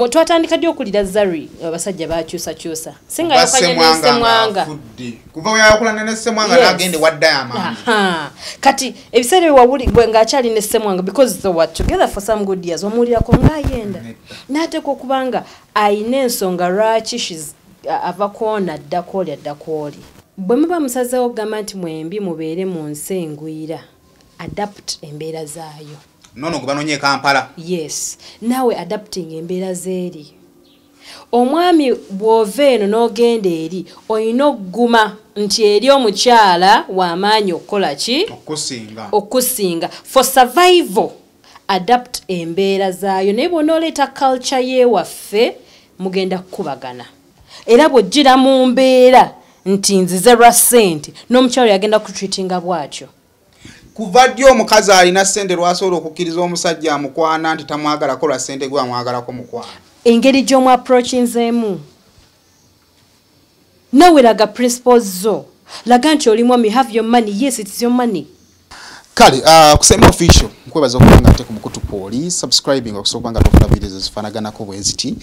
twatandika ddi okulira Zari abasajja bakyusa singa yakanye n'Ssemwanga kuva yakulana n'Ssemwanga n'agende wa Diamond kati ebiseera wawuli bwe ngaakyali n'Ssemwanga because they were together for some good years omulirako ng'ayenda n'ateeka okubanga ayina ensonga lwaki avakoona ddakooli bwe muba musazeewo okugamba nti mwembi mubeere mu nsi engwira adapt embeera zaayo nono kubanonye Kampala yes nawe adapting embeera zeeri omwami bw'ova eno n'ogenda eri olina okuguma nti eri omukyala w'amaanyi okukola ki okusinga for survival adapt embeera zaayo naye bw'onooleeta culture y'ewaffe mugenda kukubagana era bw'ojjira mu mbeera nti nzize lwa ssente n'omukyalo yagenda kutreatinga bw'atyo kuva ddi omukazi alina ssente lwasobola okukkiriza omusajja amukwana nti tamwagalako lwa ssente gwe amwagalako mukwana engeri gy'omu approachinzeemu nawe laga principles zo laga nti oli mwami have your money yes it's your money kale kusema official nkwebaza okubanga ate ku mukutu poli subscribing okusokubanga tofuna videos ezifanaganako bweziti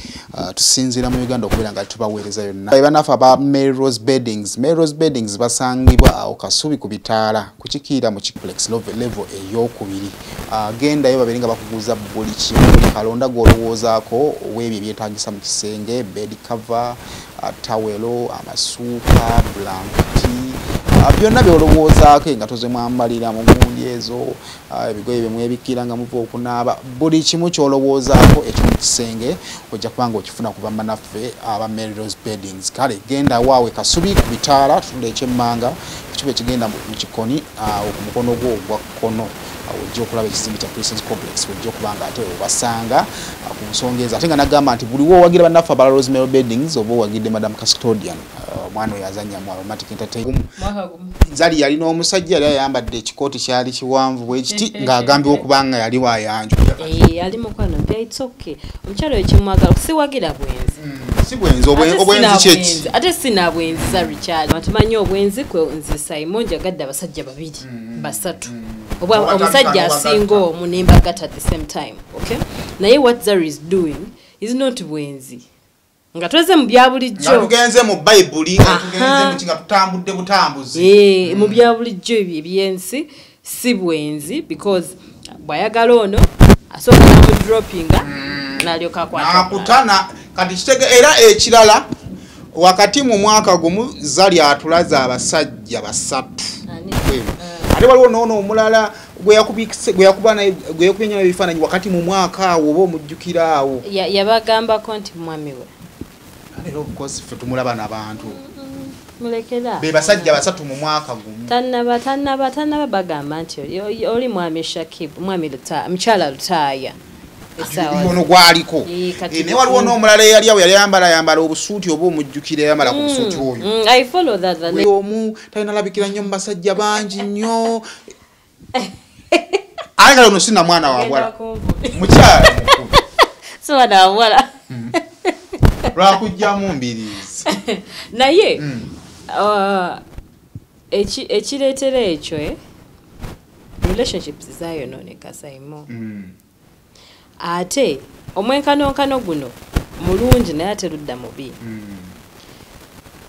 tusinzira mu Uganda okubeera nga tubaweereza yonna banafa aba Melrose Beddings basangibwa awo Kasubi ku bitaala kukikiira mu Chiplex level ey'okubiri genda yo babiri nga bakuguza buli kimu kalonda golowoozaako ow'ebyo byetaagisa mu kisenge bed cover tawelo amasuuka blanketi byonna byolowoozaako engato ze mwambalira mu gundi ezo ebigoye bye mwebikira nga muva okunaaba buli kimu kyolowoozaako eky'omu kisenge ojja kubanga okifuna kuva manaffe aba Melrose Beddings kale genda waawe Kasubi ku bitaala tutunda ekyemmanga ekiba ekigenda mu kikoni ku mukono gwo ogwa kkono ojja okulaba ekizimbe kya Christians Complex ojja okubanga ate obasanga ku nsonga ezo ate nga nagamba nti buli wowagira bannaffe abala Rosemary Beddings oba owagidde Madam Custodian omwana oyo azannya mu Aromatic Entertainment Zari yali n'omusajja yali ayambadde ekikooti kyali kiwanvu bwekiti ng'agambye okubanga yali wayanju ali mukwano mpya it's okay omukyalo oyo kimwagala kusiwagira bwenzi si bwenzi obwenzi kyeki ate sina bwenzi Zari kyali tumanyi obwenzi kwe nzi Simon jagadde abasajja babiri basatu omusajja asinga omu nembagata at the same time okay naye what Zari is doing is not bwenzi nga tweze mu bya bulijjo nga tugenze mu Bible nga tugenze mu kinga tutambudde butambuzi mu bya bulijjo ebyensi si bwenzi because bwayagala ono asooka mu droppinga n'alyoka akutana kati kitege era ekirala wakati mu mwaka gumu Zari atulaza abasajja basatu ate waliwo noono omulala gwe yakubanya ebifaananyi wakati mu mwaka awo oba omujjukira awo yabagambako nti mwami we lero because ffe tumulaba n'abantu mulekera be basajja basatu mu mwaka gumu tannaba bagamba nti oli mwami Shakib mwami mukyala Lutaaya ono gwaliko ne waliwo n'omulala eyali awo yali yambala obusuuti oba omujjukira yambala ku busuuti oyo I follow that omu talina labikira nnyo mu basajja bangi nnyo ayagala ono sina mwana wabwala mukyala mukulu si mwana wabwala lwakujjamu mbirizi naye ekireetera ekyo relationships zayonooneka Simon ate omwenkanonkano guno mulungi naye ate ludda mubi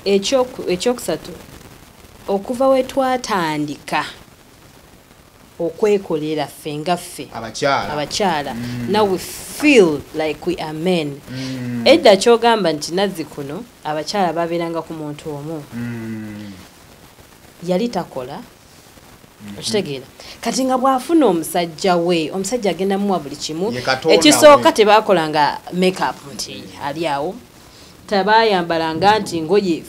ekyokusatu okuva we twatandika okwekolera ffe nga ffe abakyala now we feel like we are men edda kyogamba nti nazzi kuno abakyala babeeranga ku muntu omu yali takola okitegeera kati nga bw'afuna omusajja we omusajja agenda muwa buli kimu ekisooka tebaakolanga make-up nti ali awo tebayambalanga nti ngoye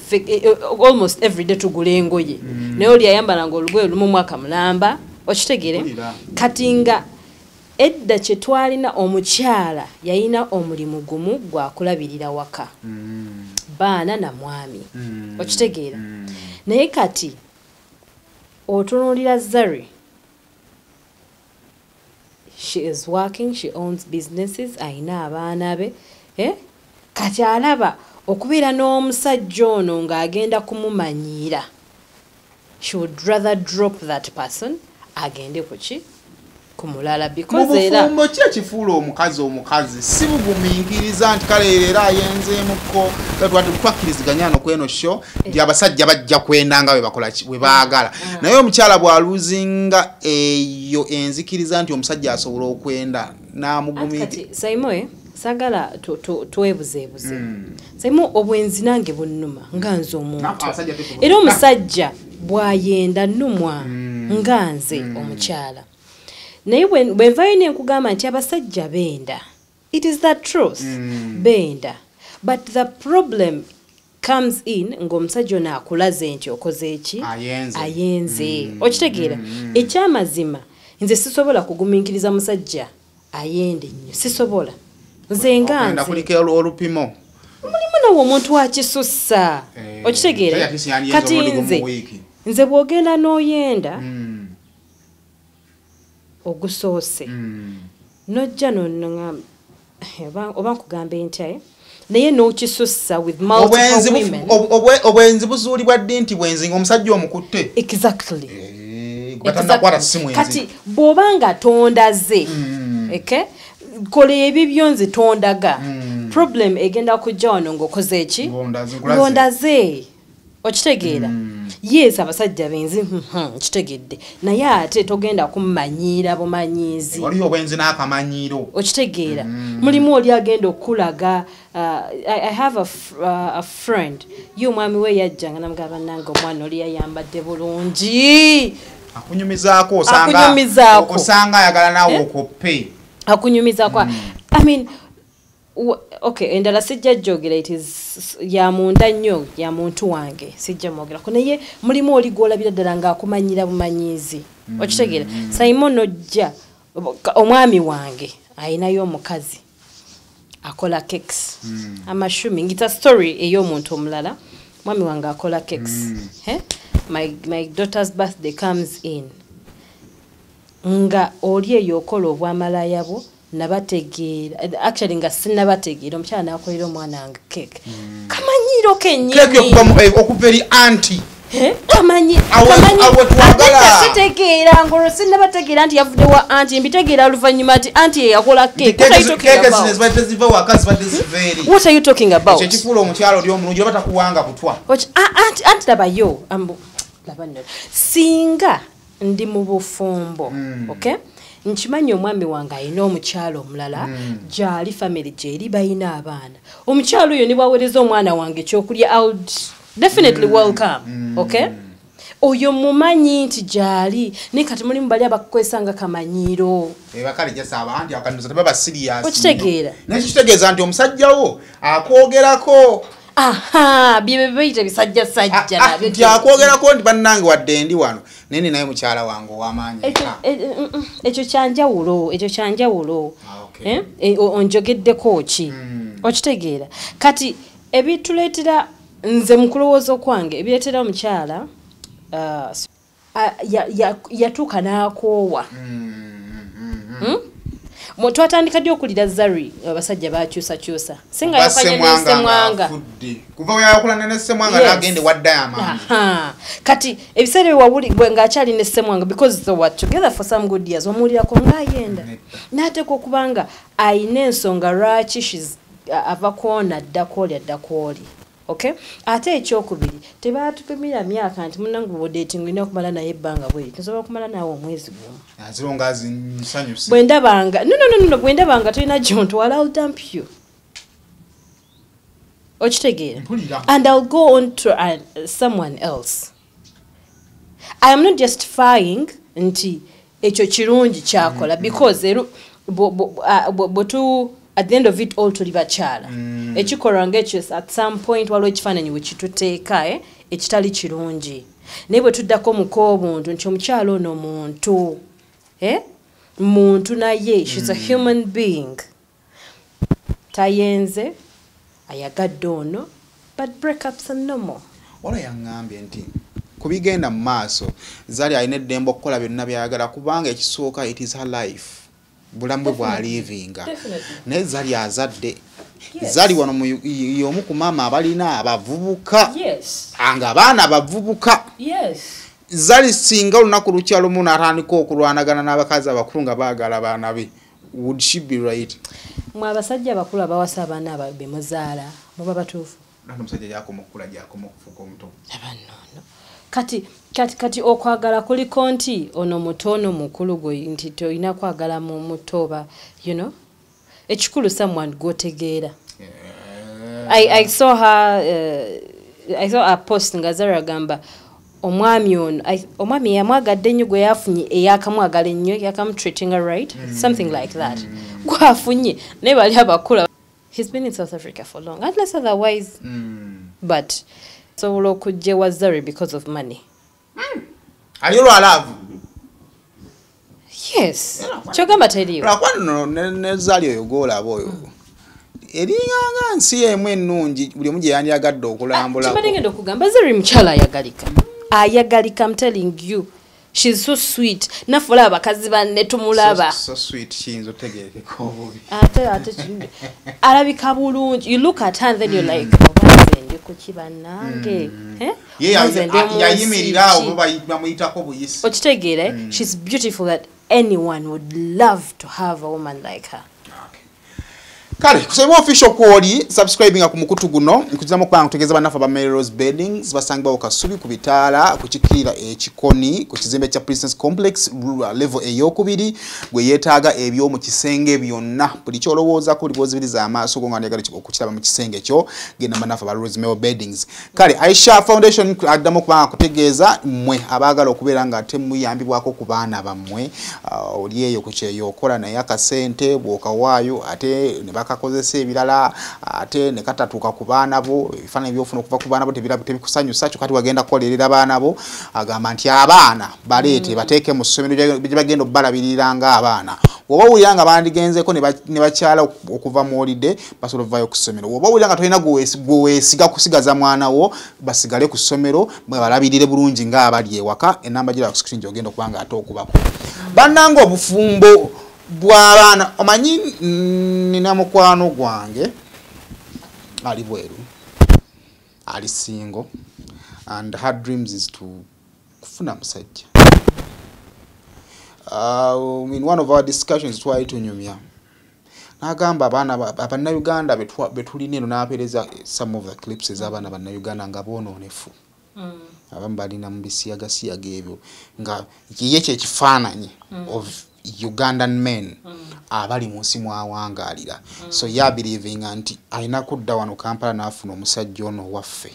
almost everyday tugula engoye naye oli ayambalanga olugoye olumu mwaka mulamba okitegeere kati nga edda kye twalina omukyala yalina omulimu gumu gwakulabirira waka baana na mwami okitegeera naye kati otunuulira Zari she is working she owns businesses ayina abaana be kati alaba okubeera n'omusajja ono ng'agenda kumumanyiira she would rather drop that person agende kuki kumulala because era mufumbo kye kifuula omukazi si bugumiikiriza nti kale era ayenzeemuko twakkiriziganya nokweno show nti abasajja bajja kwendanga we baagala naye omukyala bw'aluzinga eyo enzikiriza nti omusajja asobola okwenda n'amugumiikiriza Saimoe sagala twebuzeebuze Saimo obwenzi nange bunnuma nga nze omuntu era omusajja bw'ayenda nnumwa nga nze omukyala naye bwenvayo nenkugamba nti abasajja benda it is the truth benda but the problem comes in ng'omusajja ono akulaze nti okoze eki ayenze okitegeera ekyamazima nze sisobola kugumiikiriza musajja ayende nnyo sisobola nze nga nze kuliko olupimo mulimu nawo omuntu wakisussa okitegeera kati nze bw'ogenda n'oyenda ogusoose nojja nonongam oba nkugambe ntya naye n'okisussa with multiple women obwenzi buzuulibwa ddi nti bwenzi ng'omusajja omukutte exactly kati bw'oba nga tondaze kola ebyo byonzi tondaga problem egenda kujja wano ng'okoze eki ngondaze okitegeera yes abasajja benzi kitegedde naye ate togenda kummanyiira bumanyiizi waliyo obwenzi n'akamanyiiro okitegeera mulimu oli agenda okulaga I have a friend ye omwami we yajjanga namugamba nange omwana oli yayambadde bulungi akunyumizaako osanga ayagala naawe okoppe akunyumizaako I mean okay endala sijja jogera it is ya munda nnyo ya muntu wange sijja mwogerako naye mulimu oli gwolabira ddala ng'akumanyira bumanyiizi okitegeera Simon ojja omwami wange ayinayo omukazi akola cakes I'm assuming it's a story ey'omuntu omulala mwami wange akola cakes my daughter's birthday comes in nga oli eyo okola obwamalaya bwo nabategeera actually nga sinnabategeera omukyala n'akolera omwana wange cake kamanyiiro kennyini okuva eri anti sitegeera ngolo sinnabategeera nti yavudde wa anti mbitegeera oluvannyuma nti anti yeyakola cake what are you talking about kyekifuula omukyala oli omulungi oba takuwanga kutwa anti labayo singa ndi mu bufumbo okay nkimanyi omwami wange ayina omukyalo omulala gyali family gyeri bayina abaana omukyalo oyo ne bwaweereza omwana wange ekyokulya I would definitely welcome okay oyo mumanyi nti gyali ne kati mulimu bali abakukwesanga kamanyiiro bakale jasaba andi akaniza tebaba serious okitegeera nekitegeeza nti omusajjawo akwogerako bye beyita bisajja sajja nabyo nti akwogerako nti bannange wadde ndi wano nene naye mukyala wange ow'amaanyi ekyo kyanjawulo onjogeddeko ki okitegeera kati ebituleetera nze mu kulowooza kwange ebireetera omukyala yatuuka n'akoowa twatandika ddi okulira Zari abasajja bakyusakyusa singa yakanya n'essemwanga kuva yakulana n'essemwanga n'agende wa Diamond kati ebiseera wawuli ng'akyali n'essemwanga because they were together for some good years omuwulirako ng'ayenda n'ateeka okubanga ayina ensonga lwaki avako naddako oli addako oli okay ate ekyokubiri tebaatupimira myaka nti munnange bodating ngina okumala naye ebbanga bweri tosobola okumala naawe omwezi gumu azironga zinsanyuse bwendabanga no bwendabanga tolina gyontwala I'll dump you okitegeera and I'll go on to someone else I am not justifying nti ekyo kirungi kyakola because botu at the end of it all tuli bakyala ekikolwa ng'ekyo at some point waliwo ekifaananyi we kituteeka ekitali kirungi naye bwe tuddako muko obuntu nti omukyala ono muntu naye she's a human being tayenze ayagadde ono but breakups are normal wala yaŋŋambye nti kubigenda mu maaso Zari alina eddembe okukola byonna byayagala kubanga ekisooka it is her life bulamu bwa livinga naye Zari azadde Zari wano y'omu ku maama abalina abavubuka nga abaana abavubuka zali singa olunaku lukyalo mu natandika okulwanagana n'abakazi abakulu nga baagala abaana be, would she be right? Mwe abasajja abakulu abawasa abaana ababbe muzaala muba batuufu. Omusajja gyakoma okukula gyakoma okufuuka omuto. Abannono. Kati okwagala kuliko nti ono mutono mukulu gwe nti toyina kwagala mu mutoba, you know? Ekikulu someone gotegeera. I saw a post nga Zara gamba omwami ono omwami yamwagadde nnyo gwe yafunye eyakamwagala ennyo yakamtreating her right, something like that. Gwafunye naye bali abakula. He's been in South Africa for long, unless otherwise. But sobola okujja wa Zari because of money. Are you alive? Yes. Kyogamba teriyo. Lwakwano ne Zari oyo goolaba oyo. Eringanga nsi emu ennungi buli omu gye yandiyagadde okulambula. Kibalengedde okugamba Zari mukyala ayagalika. Ayagalika, I'm telling you. She's so sweet. Nafula abakazi banne tumulaba. So sweet, kiyinza otegerekeka obubi. Ate alabika bulungi. You look at her and then you're like, obanze ndi ku kibanange. Yayimirira awo bamuyitako buyisi. Okitegeera, she's beautiful that anyone would love to have a woman like her. Kale, kusema official kwoli, subscribing ku mukutu guno, nkuziramu kwa kutegeza banafa ba Melrose Beddings, basangba okasubi ku bitala, kukikira ekikoni, ku kizimbe kya Princess Complex, level eyokubiri, gwe yetaaga ebyo mu kisenge byonna. Buli kyolowooza ko libozibiriza amaaso go ngandyagali okukiraba mu kisenge kyo, genda banafa ba Rosemary Beddings. Kale, Aisha Foundation addamu kwa kutegeza mmwe abaagala okubeera nga temuyambibwako ku baana bammwe, oli eyo ku kyeyo okola naye akasente bw'okawaayo ate ne kakozesa ebirala ate ne katatuuka ku baana bo ebifaananyi byofuna okuva ku baana bo tebikusanyusa kyo kati wagenda kukolerera baana bo agamba nti abaana baleete bateeke mu ssomero gye bagenda obbalabirira ng'abaana oba owulira nga bandigenzeko ne bakyala okuva mu holiday basobola ovaayo ku ssomero oba owulira nga tolina gweweesiga kusigaza mwana wo basigale ku ssomero balabirire bulungi ng'abali ewaka enamba gira ku screen gy'ogenda okuba nga ate okubako bannanga obufumbo bw'abaana omanyi nina mukwano gwange ali bweru ali single and her dreams is to kufuna musajja in one of our discussions twali tunyumya n'agamba abaana abannayuganda betulina eno n'apeereza some of the clips ez'abaana bannayuganda nga boonoonefu abamu balina mu bisiyagasiyaga ebyo nga ye kyekifaananyi of Ugandan men abali munsi mwawangaalira so ya believing anti alina kudda wano Kampala n'afuna omusajja ono waffe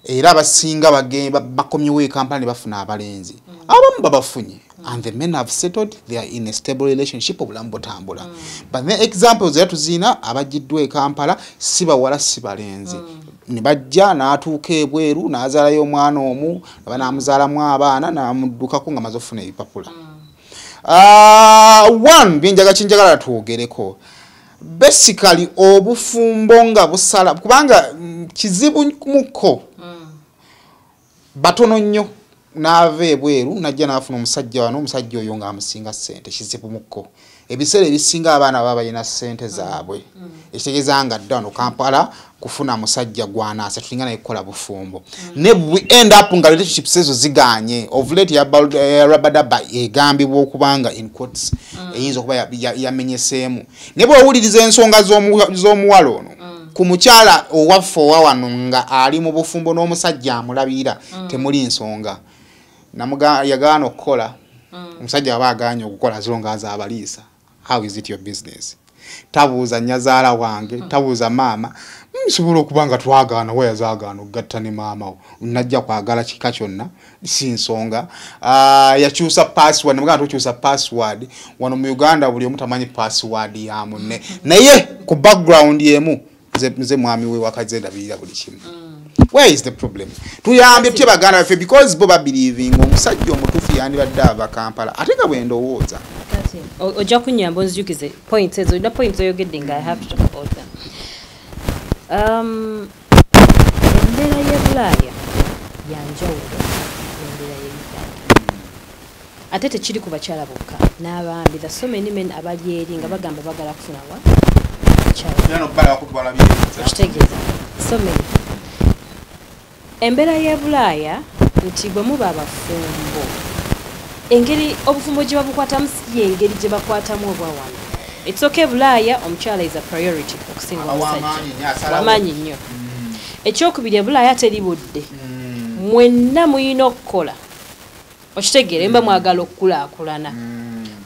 era abasinga bagenda bakomyewo e Kampala ne bafuna abalenzi abamu babafunye and the men have settled, they are in a stable relationship obulamu butambula but the examples yatuzina abajiddwa e Kampala si bawala si balenzi ne bajja n'atuuka ebweru n'azaalayo omwana omu banaamuzaalamu abaana n'amuddukako nga maze ofuna ebipapula one binjagala twogereko basically obufumbo nga busala kubanga kizibu muko batono nnyo n'ava ebweru najja n'afuna omusajja wano omusajja oyo nga amusinga ssente kizibu muko ebiseera ebisinga abaana baba balina ssente zaabwe ekitegeeza nga dda wano Kampala kufuna musajja gwanaasa tulinga naye kukola bufumbo ne we end up nga relationships ezo ziganye of late Rabadaba egambibwa okubanga in quotes eyinza okuba yamenyeseemu ne bw'owuliriza ensonga z'omuwala ono ku mukyala owaffe owa wano nga ali mu bufumbo n'omusajja amulabira temuli nsonga yagaana okukola omusajja aba agaanye okukola zilonga azabaliisa how is it your business tabuuza nyazaala wange tabuuza maama nsobola okuba nga twagaana weyazagaana okugatta ne maama wo najja kwagala kika kyonna si nsonga yakyusa password namugana tokyusa password wano mu Uganda buli omu tamanyi password ya munne naye ku background yemu nze mwami we wakaze ndabirira buli kimu where is the problem tuyambye tye baganda baffe because bo believing omusajja omutuufu yandibadde ava Kampala ate nga bwe ndowooza ojja kunyamba onzijukize points ezo olina points oyogedde nga I have to talk about them embeera y'e Bulaaya yanjawulo embeera y'e Uganda ate tekiri ku bakyala bokka n'abambi the so many men abali eri nga bagamba bagala kufuna wa kitegeeza so many embeera y'e Bulaaya nti bwe muba abafumbo engeri obufumbo gye babukwatamu si engeri gye bakwatamu obwa wano. It's okay Bulaaya omukyala is a priority okusinga omusajja wamaanyi nnyo. Ekyokubiri Bulaaya teri budde mwenna muyina okukola okitegeera mba mwagala okukulaakulana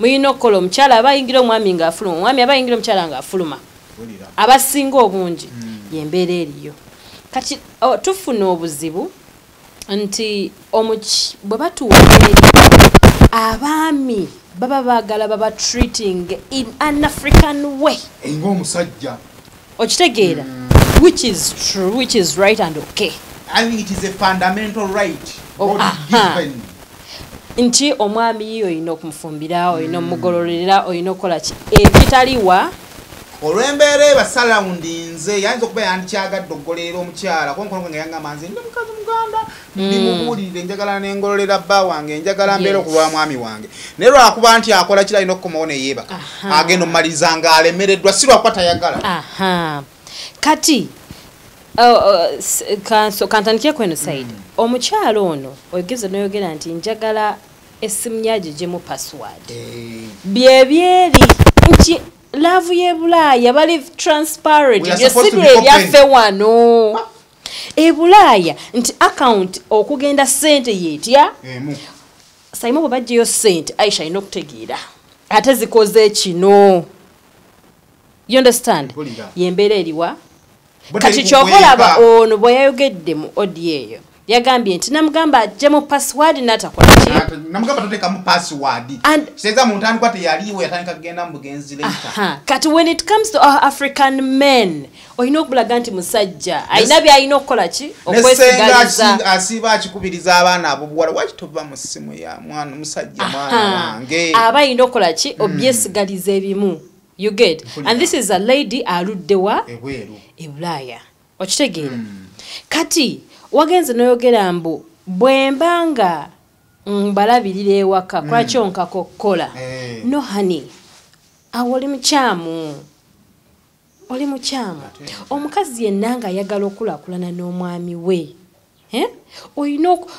muyina okukola omukyala aba ayingira omwami ng'afuluma omwami aba ayingira omukyala ng'afuluma abasinga obungi yembeera eriyo. Kati tufuna obuzibu nti bwe batuwa eri abaami baba baagala baba treating in an African way ng'omusajja okitegeera which is true, which is right and okay. I think it is a fundamental right given. Nti omwami oyina okumufumbira oyina omugololera oyina okukola ki ebitaliwa olw'embeera ebasala nze yayinza okuba yandikyagadde okugolera omukyala konkono nga yangamba nze ndi mukazi muganda ndi mubuulirire njagala n'engololera bba wange njagala mbeera okulwa mwami wange naye lwakuba nti akola kiri alina okukomawo neyeebaka agenda omumaliriza ng'alemereddwa si lwakuba tayagala. Kati kantandikire kweno side omukyalo ono oyogeza noyogera nti njagala essimu yagye gyemu password byebyeri nti laavu ye Bulaaya bali transparent byesibi ebyaffe wano Bulaaya nti account okugenda ssente yeetya Saimo bwe bajjeyo ssente Aisha alina okutegeera ate zikoze kino you understand yembeera eriwa. Kati kyokolaba ono bwe yayogedde mu audio eyo yagambye nti namugamba ajjemu password n'atakola ki namugamba totekamu password kiseza muntu andikwate yaliwo yatandika kugenda mu bugenzi later. Kati when it comes to our African men oyina okubulaga nti musajja ayina by'ayina okukola ki okwesigaliza asiba akikubiriza abaana abo buwala waki tova mu ssimu ya mwana musajja mwana wange aba ayina okukola ki obyesigaliza ebimu. You get and this is a lady aluddewa Bulaaya okitegeera. Kati wagenze noyogera mbu bwembanga mbalabirira ewaka kwaki onkako okukola no honey oli mukyamu omukazi yenna nga ayagala okulaakulana n'omwami we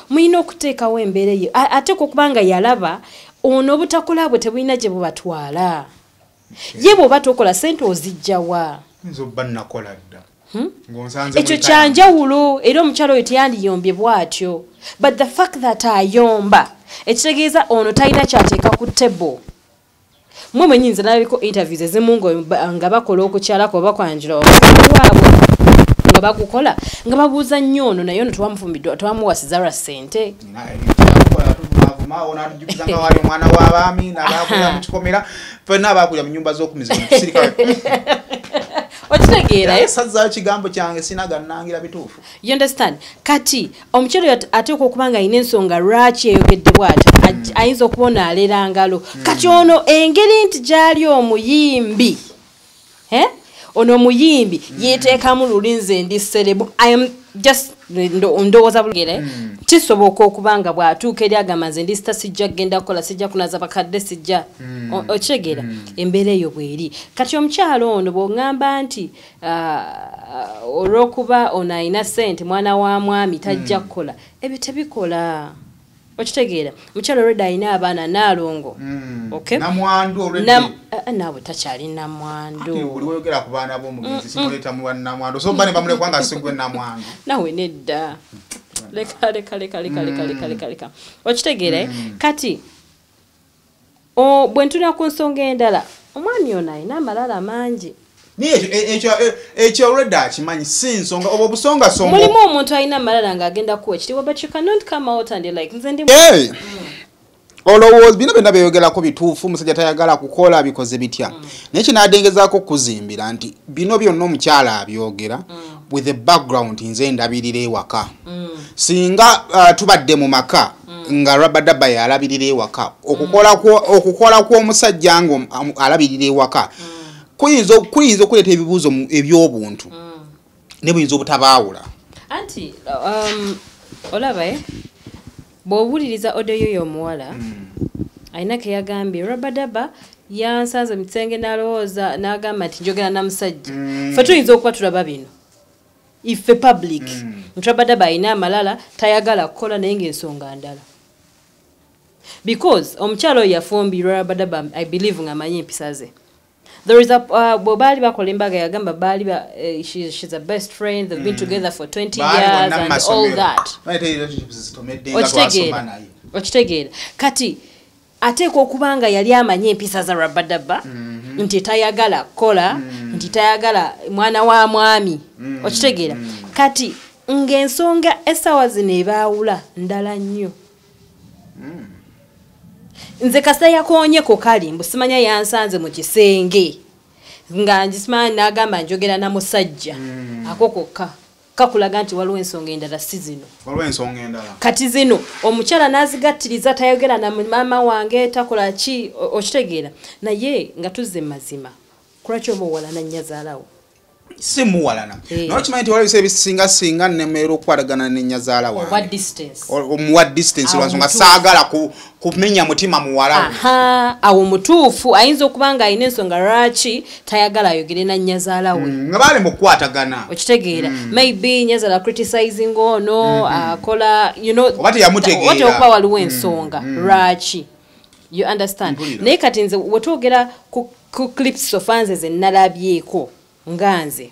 muyina okuteekawo embeera ye ateeka okuba nga yalaba ono obutakola bwe tebulina gye bubatwala ye bw'oba tokola ssente ozijjawa ekyo kyanjawulo era omukyalo oyo teyandiyombye bw'atyo but the fact that ayomba ekitegeeza ono talina kyateeka ku table. Mmwe mwenyinza nalabiko interviews ezimu nga bakola okukyalako oba kwanjula waabwe nga bakukola nga babuuza nnyo ono naye ono twamufumbidwa twamuwasiza lwa ssente omwana w'abaami n'abaakulira mu kikomera ffenna abaakulira mu nnyumba z'okumizibwa mu kisirikale okitegeera sazzaayo kigambo kyange sinagannangira bituufu. You understand? Kati omukyalo ateekwa okuba nga alina ensonga lwaki eyogedde bw'atyo ayinza okubona aleera ngalo kati ono engeri nti gy'ali omuyimbi ono omuyimbi yeeteekamu lulinze ndi serebu I am just ndowooza bulugere kisoboka okuba nga bw'atuuka eri agamba nze ndi sita sijja kgenda kukola sijja kunaza bakadde sijja okitegeera embeera eyo bw'eri. Kati omukyalo ono bw'oŋŋamba nti olw'okuba ono alina ssente mwana wa mwami tajja kukola ebyo tebikola okitegeera. Mukyalo olwedde alina abaana naalongo naawe takyali namwandu nawe nedda leka okitegeera. Kati bwe ntuna ku nsonga endala omwami ono alina amalala mangi ekyo olwedde akimanyi si nsonga obwo busongasonga mulimu omuntu alina amalala ng'agenda kuwa ekitiibwa but you cannot come out and like nze ndi olowooza bino byonna byeyogerako bituufu omusajja tayagala kukola bikoze bitya naye kinaadengezaako okuzimbira nti bino byonna omukyala abyogera with a background nze ndabirira ewaka singa tubadde mu maka nga Rabadaba yalabirira ewaka okukola kw'omusajja nga alabirira ewaka kuyinza okuleeta ebibuuzo eby'obuntu ne buyinza obutabaawula anti olaba bw'owuliriza audio y'omuwala alina ke yagambye Rabadaba yansanze mu kisenge n'alowooza n'agamba nti njogera na musajja ffe tuyinza okuba tulaba bino ife public Rabadaba ina amalala tayagala kukola naye ng'ensonga ndala because omukyalo yafumbirwa Rabadaba I believe ng'amanyi empisa ze. There is a bobali bakola embaga yagamba bali she's a best friend, they've been together for 20 years and all that. Okitegeera kati ateekwa okubanga yali amanyi empisa za Rabadaba nti tayagala kukola nti tayagala mwana wa mwami okitegeera kati ng'ensonga essaawa zino ebaawula ndala nnyo nze kasita yakoonyeko kali mbu simanya yansanze mu kisenge nga njisimanya n'agamba njogera na musajja ako kokka kakulaga nti waliwo ensonga endala si zino kati zino omukyala n'azigattiriza tayogera na maama wange takola ki okitegeera naye nga tuzze mazima kulwaki omuwala nannyazaalawo si muwalana n'okimanyi nti waliwo ebisinga nnemerera okukwatagana ne nnyazaala wange omuwa distance lwansonga saagala kumenya mutima muwalawo awo mutuufu ayinza okuba nga alina ensonga lwaki tayagala ayogere na nnyazaala we nga baali mu kukwatagana okitegeera maybe nnyazaala criticizing ono akola oba teyamutegeera okuba waliwo ensonga lwaki you understand naye kati nze wetwogera ku clips ofanze ze nalabyeko nganze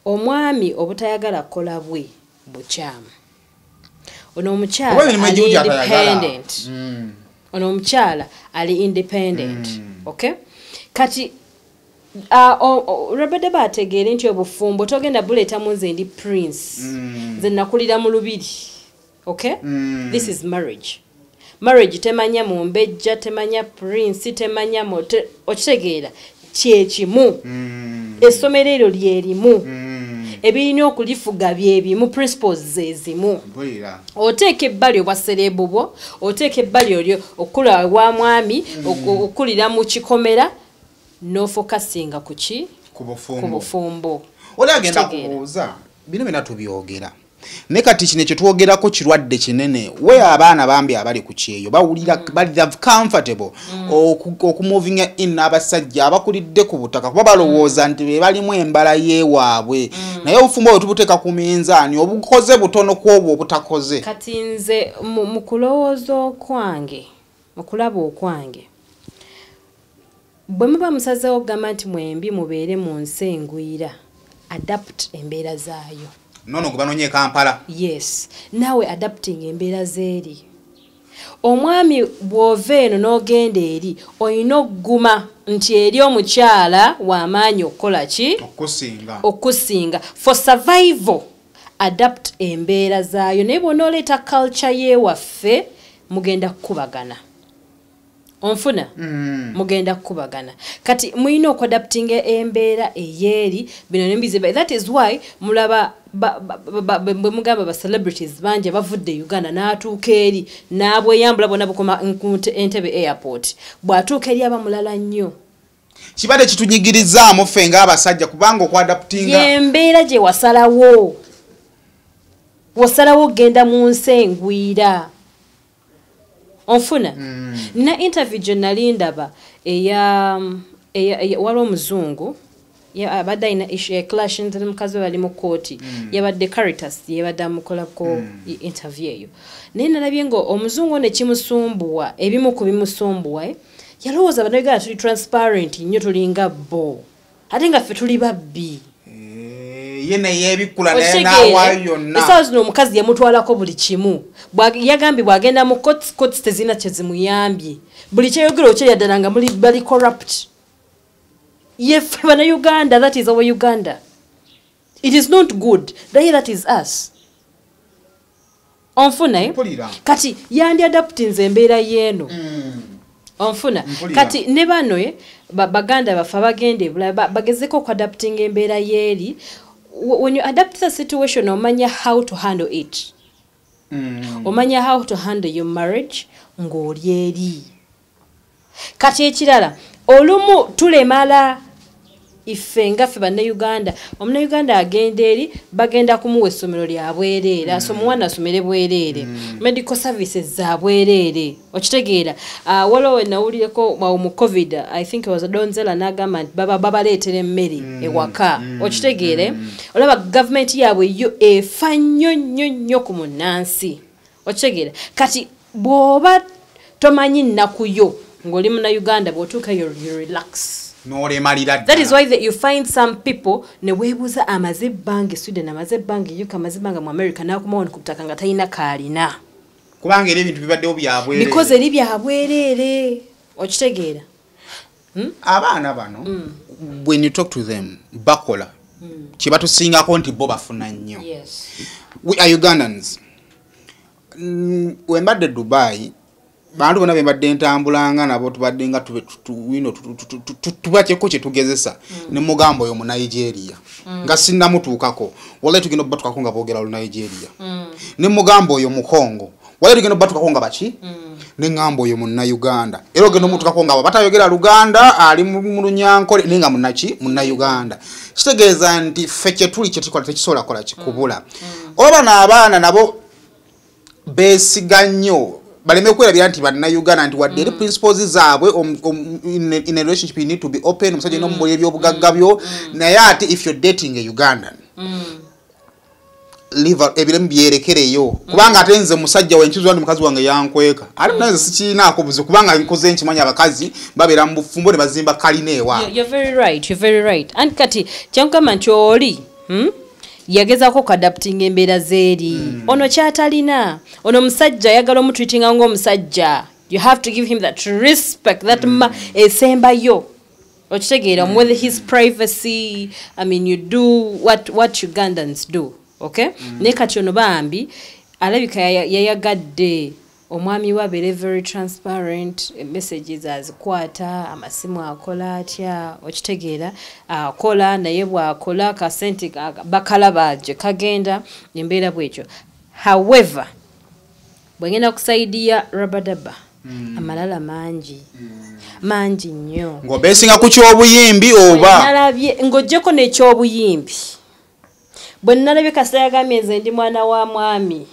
omwami obutayagala kukola bwe bukyamu ono omukyala ali independent ono omukyala ali independent okay kati Rabadaba ategeere nti obufumbo togenda buleeta mu nze ndi prince nze nakulira mu lubiri okay this is marriage temanya mumbejja temanya prince temanya mote okitegeera kyekimu essomero eryo lyerimu ebirina okulifuga byebimu principles zezimu oteeka ebbali obwa serebu bwo oteeka ebbali olyo okula wa mwami okulira mu kikomera n'ofokasinga kuki ku bufumbo oli agenda kubuuza bino byonna tubyogera ne kati kino ekyo twogerako kirwadde kinene we abaana bambi abali ku kyeyo bawulira bali comfortable okumoving in abasajja abakulidde ku butaka kuba balowooza nti be balimu embala yeewaabwe naye obufumbo bwe tubuteeka ku minzaani obukoze butono ku obwo obutakoze kati nze mu kulowooza okwange mu kulaba okwange bwe muba musazeewo okugamba nti mwembi mubeere mu nsi engwira adapt embeera zaayo nono kubanonye Kampala yes nawe adapting embeera zeeri omwami bw'ova eno n'ogenda eri olina okuguma nti eri omukyala w'amaanyi okukola ki okusinga for survival adapt embeera zaayo naye bw'onooleeta culture yeewaffe mugenda kukubagana onfuna mugenda kukubagana kati muyina okuadaptinga embeera eyeeri bino nembiziba that is why mulaba bwe mugamba ba celebrities bangi bavudde Uganda n'atuuka eri n'abweyambula bonna bukoma Entebbe airport bw'atuuka eri aba mulala nnyo kibadde kitunyigirizaamu ffe ng'abasajja kubanga okuadaptinga embeera gye wasalawo genda mu nsi engwira onfuna na interview gye nali ndaba waliwo omuzungu abadde alina clash nzire mukazi we bali mu kooti yabadde Caritas yabadde amukolako interview eyo naye nalabye nga omuzungu ne kimusumbuwa ebimu ku bimusumbuwa yalowooza bannayuganda tuli transparent nnyo tulinga bo ate nga ffe tuli babbi yena yebikula naye n'awaayo yonna essaawa zino omukazi yamutwalako buli kimu yagambye bw'agenda mu courts tezina kye zimuyambye buli kyeyogera okyerya ddala nga bali corrupt yeffe bannayuganda that is our Uganda it is not good naye that is us onfuna kati yandi adaptinze embeera yeeno onfuna kati ne bano baganda baffe abagenda ebulala bagezeko okuadaptinga embeera yeeri when you adapt the situation omanya how to handle it omanya how to handle your marriage ng'oli eri kati ekirala olumu tulemala ife ngaffe bannayuganda omunnayuganda agenda eri bagenda kumuwa essomero lya bwereere asoma omwana asomere bwereere medical services za bwereere okitegeera waliwo we nawulireko mu covid I think it was Donzella n'agamba nti babaleetera emmere ewaka okitegeere olaba gavumenti yaabwe yo efa nnyo ku munnansi okitegeera kati bw'oba tomanyi nnaku yo ng'oli munnayuganda bw'otuuka you relax. That is why you find some people ne webuza amaze bangi Sweden amaze bangi UK amaze bangi mu America na kuma kutaka nga tayina kalina kubanga eri ebintu bibadde obyabwere because eri byabwerere okitegeera abaana bano when you talk to them bakola kibatusinga ko nti bo bafuna nnyo. Yes, we are Ugandans. Wembadde Dubai bantu bona bembadde ntambulanga nabo tubadde nga tubakye ko kye tugezesa ne mugambo yo mu Nigeria nga sinna mutuukako wala tugenda batuka ko nga boogera lu Nigeria ne mugambo yo mu Congo wala tugenda batuka ko nga bachi ne ngambo yo mu Uganda ero gendo mutuka ko nga batayogera Luganda ali mu Lunyankole ninga munachi mu Uganda kitegeeza nti feke tuli kye tukola tekisobola kola kikubula oba n'abaana nabo besiga nnyo baleme kwelabira nti bannayuganda nti wadde principles zaabwe in a relationship you need to be open omusajja ino mubuli ebyobugagga byo naye ate if you're dating a Ugandan live ebiremu byerekereyo kubanga ate nze musajja wenkizo wandi mukazi wange yankweka ate nanze sikiinaako buzi kubanga nkoze nkimanya abakazi babeera mu bufumbo ne bazimba kalina ewa. You're very right and kati kyankama nti oli yagezako kadapting embeera zeeri ono kyatalina ono musajja yagala omutreatinga ng'omusajja you have to give him that respect that esembayo okitegeera with his privacy. I mean you do what Ugandans do, okay? Ne kati ono bambi alabika yayagadde omwami wa very transparent messages azikwata amasimu akola atya okitegeera akola naye bwakola kasente bakalaba gye kagenda embeera bwekyo. However bwengenda kusaidia Rabadaba amalala mangi nnyo ng'obeesinga ku ky'obuyimbi oba nalabye ng'oggyeko n'ekyobuyimbi bwe nalabye Kasita yagambye nze ndi mwana wa mwami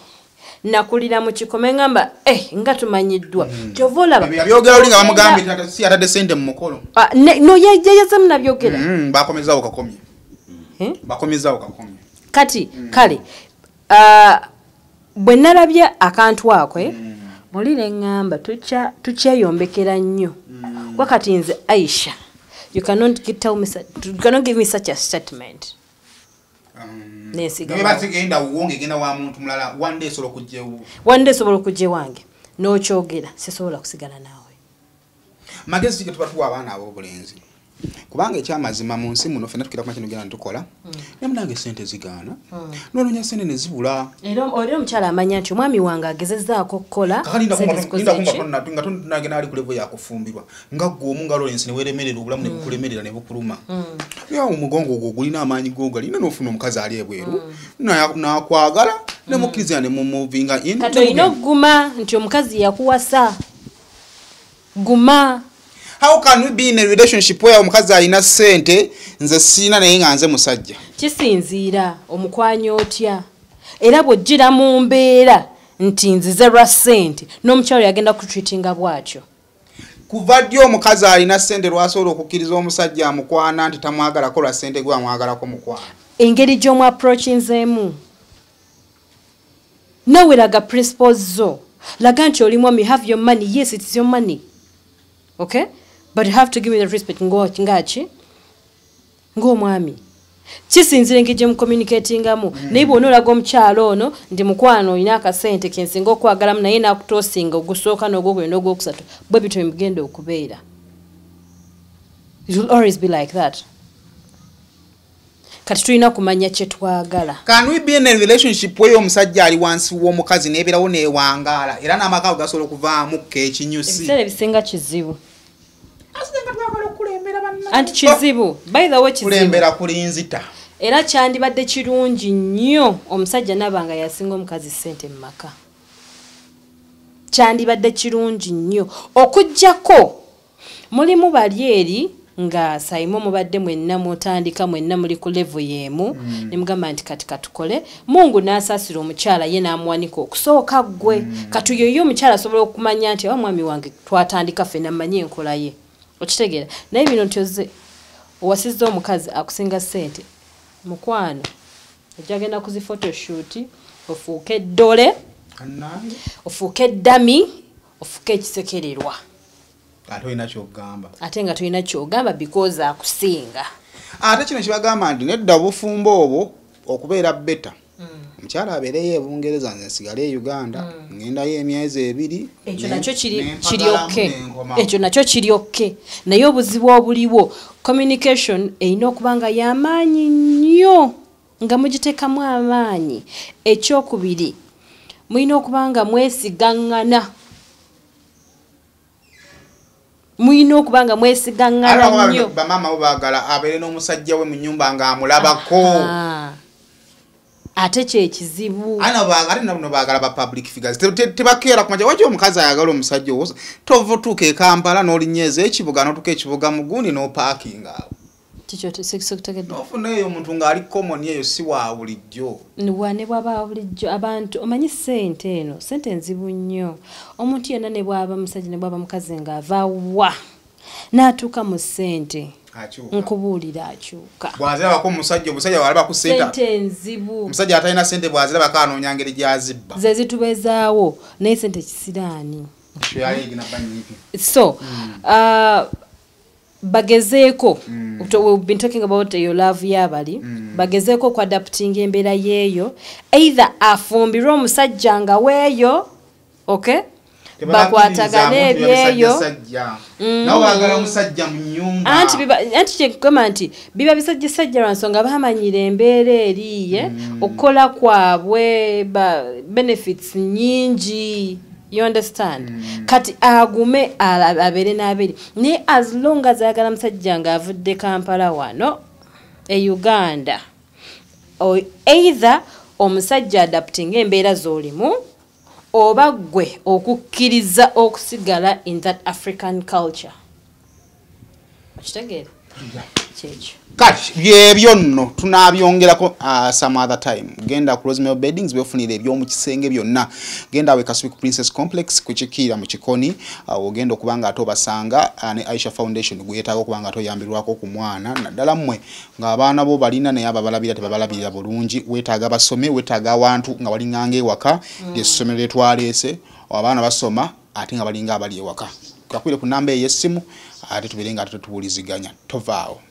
nakulira mu kikome ngamba nga tumanyiddwa kyova olaba byogera oli nga bamugambye si atadde sente mu mukolo no yeyazemu nabyogera bakomezaawo kakomye kati kale bwe nalabye akantu ako mulire ngamba tukyeyombekera nnyo wakati nze Aisha you cannot give me such a statement. One day sobola okujja wange n'okyogera sisobola kusigala naawe. Magezi ge tubatuwa abaana ab'obulenzi kubanga ekyamazima mu nsi muno ffenna tukira ku kino genda tukola ne munange sente zigaana n'olunnya sente ne zibula era omukyala amanya nti omwami wange agezezzaako okukola nga tonagenda ali ku levo yakufumbirwa nga ggwe omu nga Lawrence ne weeremerera obulamu ne bukulemerera ne bukuluma yawo omugongo ogwo gulina amaanyi g'ogalina n'ofuna omukazi ali ebweru n'akwagala ne mukkiriza ne mumuvinga in kati olina okuguma nti omukazi yakuwasa guma. How can we be in a relationship where omukazi alina sente nze sina naye nga nze musajja? Kisinziira omukwanyo otya era bw'ojjira mu mbeera nti nzize lwa sente n'omukyalo yagenda kutreatinga bwatyo. Kuva ddi omukazi alina sente lwasobola okukkiriza omusajja amukwana nti tamwagalako lwa sente gwe amwagalako mukwana? Engeri gy'omu approachinzeemu nawe laga principles zo laga nti oli mwami, have your money, yes it's your money, okay, but you have to give me the respect ngachi ng'omwami. Kisinzire ngije mu communicatingamu naye bw'ona olaga omukyalo ono ndi mukwano olina akasente kensinga okwagalamu naye nakutosinga ogusooka n'ogwokubiri n'ogwokusatu bwe bityo mugenda okubeera. It will always be like that. Kati tulina kumanya kye twagala. Can we be in a relationship where omusajja ali wansi w'omukazi n'ebeerawo n'ewangaala era n'amaka gasobola okuvaamu ekinyusi? Ebiseera ebisinga kizibu. Anti kizibu. By the way kizibu. Kulembera kulinzita. Era kyandibadde kirungi nnyo omusajja nabanga yasinga omukazi sente mu maka. Kyandibadde kirungi nnyo okujjako mulimu bali eri nga saimo mubadde mwenna mutandika mwenna muli ku level yemu ne mugamba nti kati katukole Mungu n'asaasira omukyala ye n'amuwanika okusooka gwe katuyoyo omukyala asobola okumanya nti mwami wange twatandika ffenna mmanyi enkola ye okitegeera naye bino ntyoze owasizza omukazi akusinga ssente mukwano ojjagenda kuzi photoshoot ofuuke eddole ofuuke eddami ofuuke ekisekererwa ate nga tolina kyogamba because akusinga ate kino kibagamba nti nedda obufumbo obwo okubeera beta omukyala abeereyo e Bungereza nze nsigale e Uganda ngendayo emyezi 2 ekyo nakyo kiri okke naye obuzibu obuliwo communication erina okuba nga y'amaanyi nnyo nga mugiteekamu amaanyi ekyokubiri mulina okuba nga mwesigaŋŋana nnyo bamaama bo baagala abeere n'omusajja we mu nnyumba ng'amulabako ate kyekizibu ate nabo baagala ba public figures tebakeera kumanya waki omukazi ayagala omusajja owo tova otuuka e Kampala n'olinnyeza ekibuga n'otuuka ekibuga mu gundi n'opaakinga awo ofunayo omuntu ng'ali common eyo si wa bulijjo ne bwaba bulijjo abantu omanyi ssente eno ssente nzibu nnyo omuntu yenna ne bwaba musajja ne bwaba mukazi ng'ava wa n'atuuka mu ssente nkubuulira akyuka bw'azirabako omusajja walaba ku ssente nzibu omusajja atalina ssente bw'azirabako anoonya ngeri gy'azibba ze zitubezaawo naye ssente kisiraani so bagezeeko we've been talking about your love yabali bagezeeko okuadapting embeera yeeyo either afumbirwe omusajja nga weeyo okay bakwatagane ebyeyo anti kyekugamba nti biba bisajjasajja lwa nsonga bamanyira embeera eriye okukola kwabwe benefits nyingi. You understand? Kati agume abere n'abiri. Naye as long as ayagala musajja nga avudde Kampala wano e Uganda, or either omusajja adapting embeera z'olimu oba gwe okukkiriza okusigala in that African culture. Okitegeera? Kyekyo. Kati byebyo nno tunabyongerako some other time. Genda ku Rosemary Beddings befunire ebyomu kisenge byonna. Genda we Kasubi Princess Complex kuchikira mu Kikoni ogenda okubanga atobasanga ne Aisha Foundation guyetaga okubanga atoyambirwako ku mwana naddala mmwe ng'abaana bo balina naye ababalabira tebabalabirira bulungi wetaaga basome wetaaga abantu nga balinganga ewaka ly'essomero lyetwaleese abaana basoma ate nga balinga abali ewaka. Kakwire ku namba ey'essimu ate tuberenga ate tubuuliziganya tovaawo.